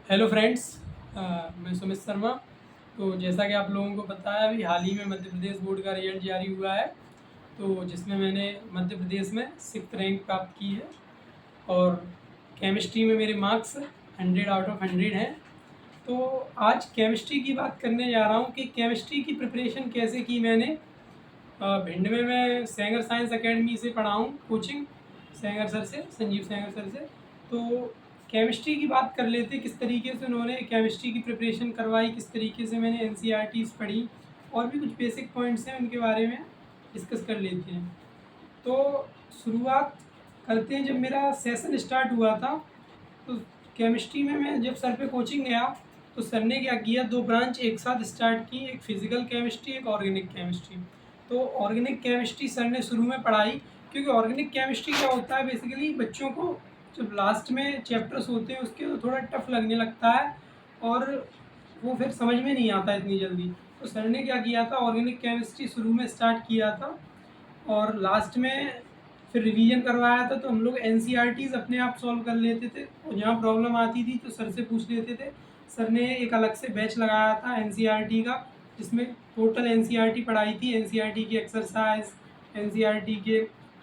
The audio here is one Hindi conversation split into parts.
हेलो फ्रेंड्स, मैं सुमित शर्मा। तो जैसा कि आप लोगों को पता है, अभी हाल ही में मध्य प्रदेश बोर्ड का रिजल्ट जारी हुआ है, तो जिसमें मैंने मध्य प्रदेश में 6th रैंक प्राप्त की है और केमिस्ट्री में मेरे मार्क्स 100 आउट ऑफ 100 हैं। तो आज केमिस्ट्री की बात करने जा रहा हूँ कि केमिस्ट्री की प्रिपरेशन कैसे की मैंने। भिंड में मैं सेंगर साइंस एकेडमी से पढ़ा हूँ कोचिंग, सेंगर सर से, संजीव सेंगर सर से। तो केमिस्ट्री की बात कर लेते, किस तरीके से उन्होंने केमिस्ट्री की प्रिपरेशन करवाई, किस तरीके से मैंने एनसीईआरटीज़ पढ़ी, और भी कुछ बेसिक पॉइंट्स हैं उनके बारे में डिस्कस कर लेते हैं। तो शुरुआत करते हैं, जब मेरा सेशन स्टार्ट हुआ था तो केमिस्ट्री में मैं जब सर पे कोचिंग गया तो सर ने क्या किया, दो ब्रांच एक साथ स्टार्ट की, एक फिजिकल केमिस्ट्री, एक ऑर्गेनिक केमिस्ट्री। तो ऑर्गेनिक केमिस्ट्री सर ने शुरू में पढ़ाई, क्योंकि ऑर्गेनिक केमिस्ट्री क्या होता है, बेसिकली बच्चों को जब लास्ट में चैप्टर्स होते हैं उसके तो थोड़ा टफ लगने लगता है और वो फिर समझ में नहीं आता इतनी जल्दी। तो सर ने क्या किया था, ऑर्गेनिक केमिस्ट्री शुरू में स्टार्ट किया था और लास्ट में फिर रिवीजन करवाया था। तो हम लोग एनसीईआरटीज़ अपने आप सॉल्व कर लेते थे और जहाँ प्रॉब्लम आती थी तो सर से पूछ लेते थे। सर ने एक अलग से बैच लगाया था एनसीईआरटी का, जिसमें टोटल एनसीईआरटी पढ़ाई थी, एनसीईआरटी की एक्सरसाइज, एनसीईआरटी के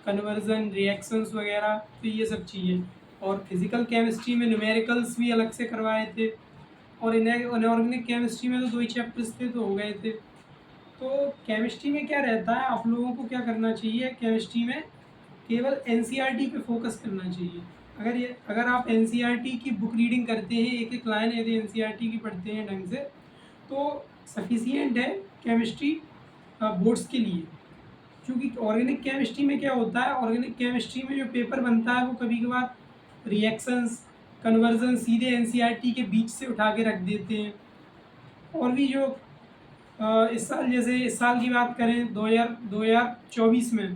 कन्वर्जन, रिएक्शंस वगैरह, तो ये सब चीज़ें। और फिजिकल केमिस्ट्री में न्यूमेरिकल्स भी अलग से करवाए थे और इनऑर्गेनिक केमिस्ट्री में तो 2 ही चैप्टर्स थे तो हो गए थे। तो केमिस्ट्री में क्या रहता है, आप लोगों को क्या करना चाहिए, केमिस्ट्री में केवल एनसीईआरटी पे फोकस करना चाहिए। अगर आप एनसीईआरटी की बुक रीडिंग करते हैं, एक एक लाइन यदि एनसीईआरटी की पढ़ते हैं ढंग से, तो सफिशियंट है केमिस्ट्री बोर्ड्स के लिए। क्योंकि ऑर्गेनिक केमिस्ट्री में क्या होता है, ऑर्गेनिक केमिस्ट्री में जो पेपर बनता है वो कभी कभार रिएक्शंस, कन्वर्जन सीधे एनसीईआरटी के बीच से उठा के रख देते हैं। और भी जो इस साल, जैसे इस साल की बात करें 2024 में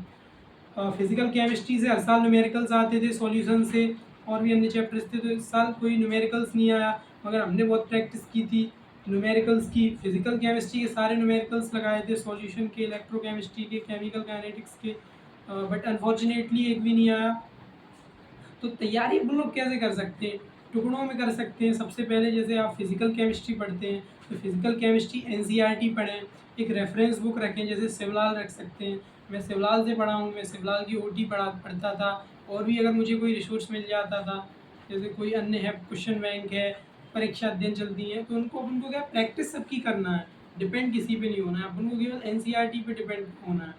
फिजिकल केमिस्ट्री से हर साल न्यूमेरिकल्स आते थे सॉल्यूशन से, और भी अन्य चैप्टर्स थे। तो इस साल कोई न्यूमेरिकल्स नहीं आया, मगर हमने बहुत प्रैक्टिस की थी न्यूमेरिकल्स की। फिजिकल केमिस्ट्री के सारे न्यूमेरिकल्स लगाए थे, सॉल्यूशन के, इलेक्ट्रोकेमिस्ट्री के, केमिकल काइनेटिक्स के, बट अनफॉर्चुनेटली एक भी नहीं आया। तो तैयारी हम लोग कैसे कर सकते हैं, टुकड़ों में कर सकते हैं। सबसे पहले जैसे आप फिजिकल केमिस्ट्री पढ़ते हैं तो फिजिकल केमिस्ट्री एनसीईआरटी पढ़ें, एक रेफरेंस बुक रखें, जैसे शिवलाल रख सकते हैं। मैं शिवलाल से पढ़ा हूँ, मैं शिवलाल की ओटी पढ़ता था। और भी अगर मुझे कोई रिसोर्स मिल जाता था, जैसे कोई अन्य है, क्वेश्चन बैंक है, परीक्षा अध्ययन चलती है, तो अपन को क्या प्रैक्टिस सबकी करना है, डिपेंड किसी पे नहीं होना है, अपन को केवल एनसीईआरटी पे डिपेंड होना है।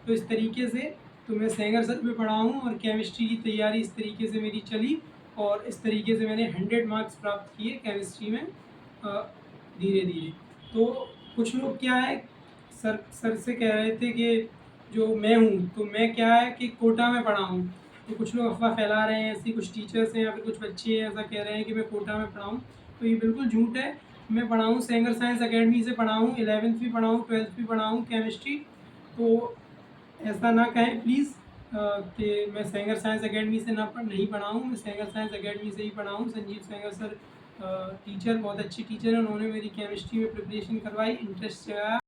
तो इस तरीके से तो मैं सेंगर सर पे पढ़ा हूँ और केमिस्ट्री की तैयारी इस तरीके से मेरी चली और इस तरीके से मैंने 100 मार्क्स प्राप्त किए केमिस्ट्री में धीरे धीरे। तो कुछ लोग क्या है, सर से कह रहे थे कि जो मैं हूँ, तो मैं क्या है कि कोटा में पढ़ा हूँ। तो कुछ लोग अफवाह फैला रहे हैं, ऐसी कुछ टीचर्स हैं या फिर कुछ बच्चे हैं ऐसा कह रहे हैं कि मैं कोटा में पढ़ा हूँ, तो ये बिल्कुल झूठ है। मैं पढ़ा हूँ सेंगर साइंस एकेडमी से पढ़ा हूँ, 11th भी पढ़ा हूँ, 12th भी पढ़ा हूँ केमिस्ट्री। तो ऐसा ना कहें प्लीज़ कि मैं सेंगर साइंस एकेडमी से नहीं पढ़ा हूँ। मैं सेंगर साइंस एकेडमी से ही पढ़ा हूँ। संजीव सेंगर सर टीचर बहुत अच्छे टीचर हैं, उन्होंने मेरी केमिस्ट्री में प्रिपरेशन करवाई, इंटरेस्ट जगाया।